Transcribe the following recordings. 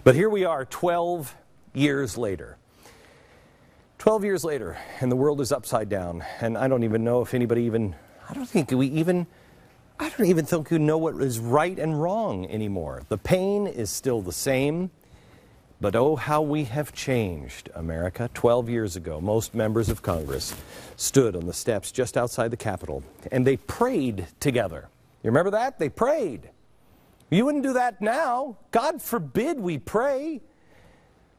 But here we are 12 years later. 12 years later, and the world is upside down. And I don't even know if anybody I don't even think we know what is right and wrong anymore. The pain is still the same, but oh, how we have changed, America. 12 years ago, most members of Congress stood on the steps just outside the Capitol, and they prayed together. You remember that? They prayed. You wouldn't do that now. God forbid we pray.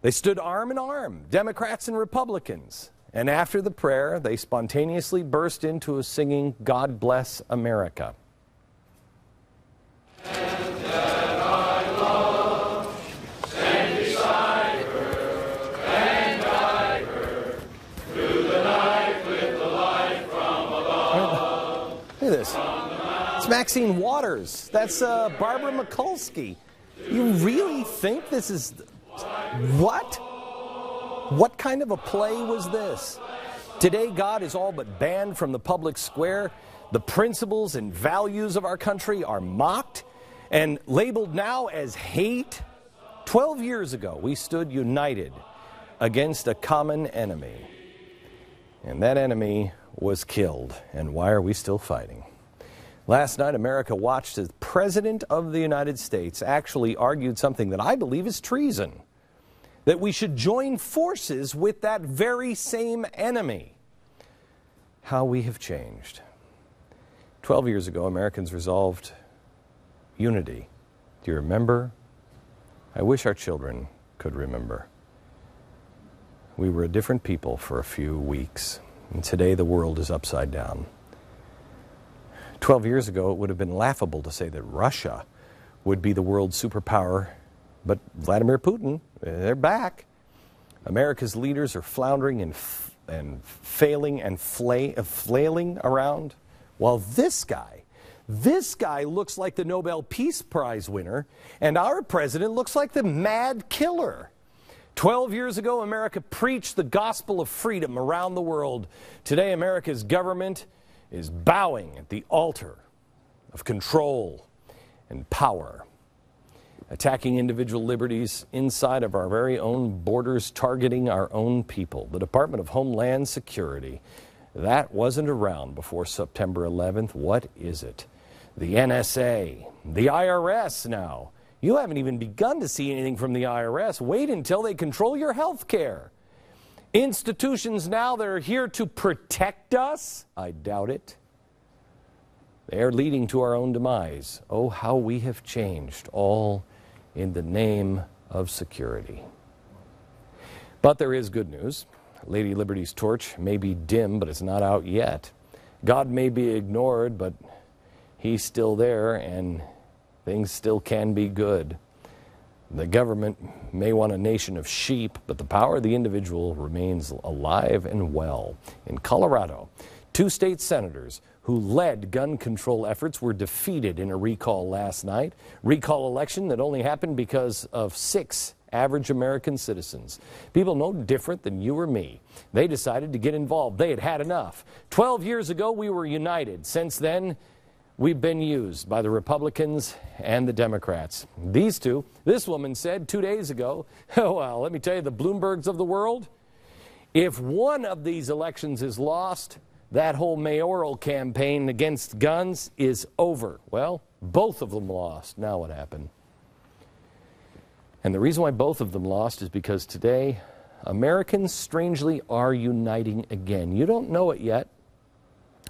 They stood arm in arm, Democrats and Republicans. And after the prayer, they spontaneously burst into a singing, "God Bless America." Look at this. It's Maxine Waters. That's Barbara Mikulski. You really think this is... What? What kind of a play was this? Today, God is all but banned from the public square. The principles and values of our country are mocked and labeled now as hate. 12 years ago, we stood united against a common enemy. And that enemy was killed. And why are we still fighting? Last night, America watched as the President of the United States actually argued something that I believe is treason. That we should join forces with that very same enemy. How we have changed. 12 years ago, Americans resolved unity. Do you remember? I wish our children could remember. We were a different people for a few weeks, and today the world is upside down. 12 years ago, it would have been laughable to say that Russia would be the world superpower, but Vladimir Putin, they're back. America's leaders are floundering and failing and flailing around, while this guy looks like the Nobel Peace Prize winner, and our president looks like the mad killer. 12 years ago, America preached the gospel of freedom around the world. Today, America's government is bowing at the altar of control and power, attacking individual liberties inside of our very own borders, targeting our own people. The Department of Homeland Security, that wasn't around before September 11th. What is it? The NSA, the IRS now. You haven't even begun to see anything from the IRS. Wait until they control your health care. Institutions now that are here to protect us? I doubt it. They are leading to our own demise. Oh, how we have changed, all in the name of security. But there is good news. Lady Liberty's torch may be dim, but it's not out yet. God may be ignored, but He's still there, and things still can be good. The government may want a nation of sheep, but the power of the individual remains alive and well. In Colorado, 2 state senators who led gun control efforts were defeated in a recall last night. Recall election that only happened because of 6 average American citizens. People no different than you or me. They decided to get involved. They had had enough. 12 years ago, we were united. Since then, we've been used by the Republicans and the Democrats. These two, this woman said 2 days ago, oh, well, let me tell you, the Bloombergs of the world, if one of these elections is lost, that whole mayoral campaign against guns is over. Well, both of them lost. Now what happened? And the reason why both of them lost is because today, Americans strangely are uniting again. You don't know it yet.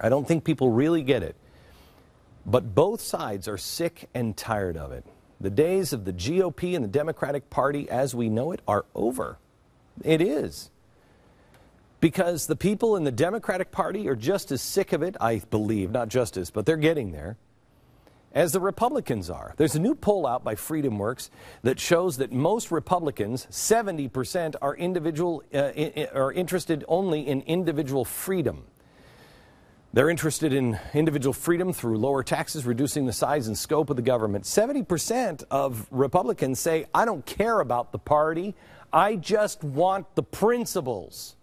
I don't think people really get it. But both sides are sick and tired of it. The days of the GOP and the Democratic Party as we know it are over. It is. Because the people in the Democratic Party are just as sick of it, I believe, not just as, but they're getting there, as the Republicans are. There's a new poll out by FreedomWorks that shows that most Republicans, 70%, are interested only in individual freedom. They're interested in individual freedom through lower taxes, reducing the size and scope of the government. 70% of Republicans say, I don't care about the party, I just want the principles.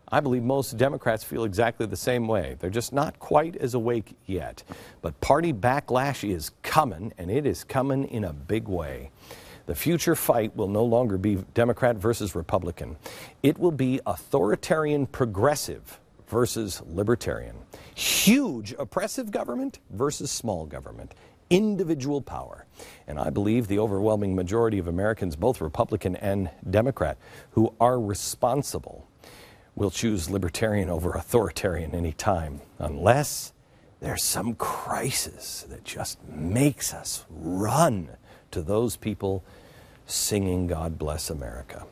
I believe most Democrats feel exactly the same way. They're just not quite as awake yet. But party backlash is coming, and it is coming in a big way. The future fight will no longer be Democrat versus Republican. It will be authoritarian progressive versus libertarian. Huge oppressive government versus small government. Individual power. And I believe the overwhelming majority of Americans, both Republican and Democrat, who are responsible, will choose libertarian over authoritarian any time, unless there's some crisis that just makes us run to those people singing God Bless America.